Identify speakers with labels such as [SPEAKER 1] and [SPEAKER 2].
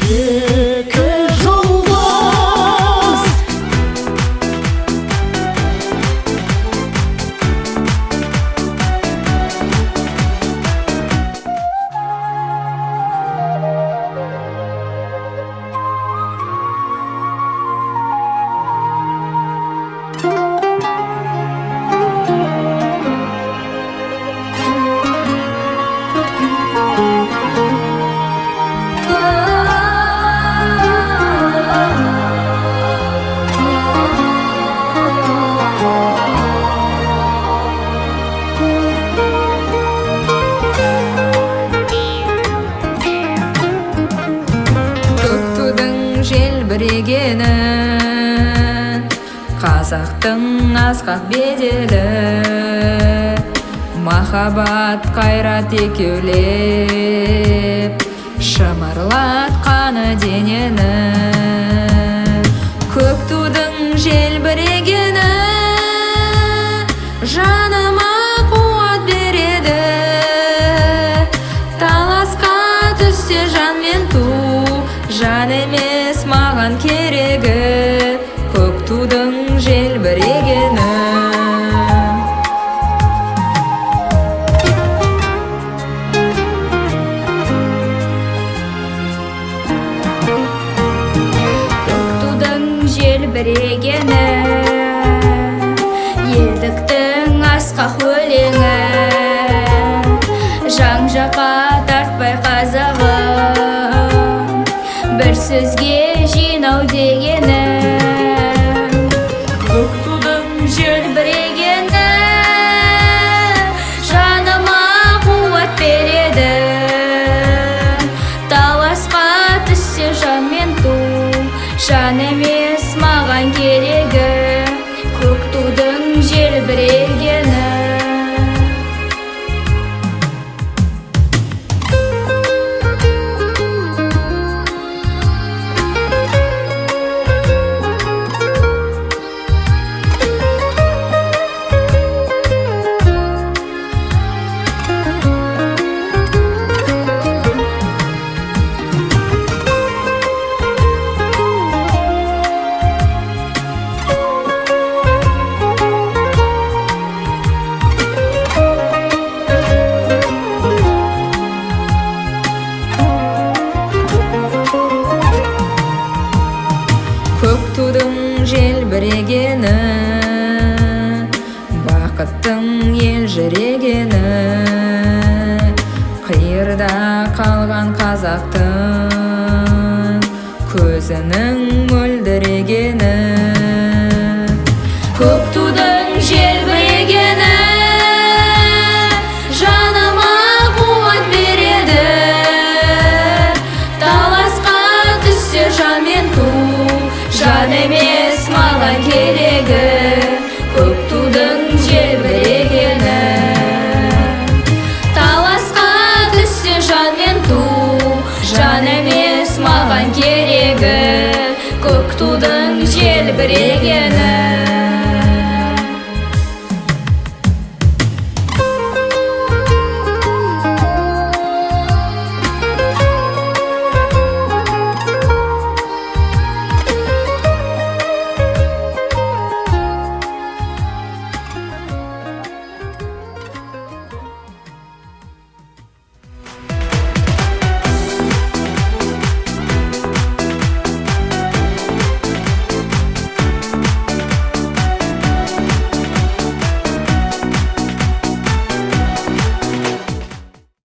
[SPEAKER 1] екі жолдас.
[SPEAKER 2] Желбірегені қазақтың асқақ беделі, махаббат қайрат екеулеп шымырлатқаны денені. Көк тудың желбірегені жаныма қуат береді. Таласқа түссе жан мен ту, жан емес маған керегі. Көк тудың желбірегені. Көк тудың желбірегені, елдіктің асқақ өлеңі. Жан-жаққа тартпай қазағым, бір сөзге жинау дегені. Көк тудың желбірегені жаныма қуат береді. Таласқа түссе жан мен ту, жан емес маған керегі. Көк тудың желбірегені. Көк тудың желбірегені, бақыттың елжірегені. Қиырда қалған қазақтың көзінің мөлдірегені. Көк тудың желбірегені жаныма қуат береді. Таласқа түссе жан мен ту, жан емес маған керегі. Көк тудың желбірегені. Таласқа түссе жан мен ту, жан емес маған керегі. Көк тудың желбірегені.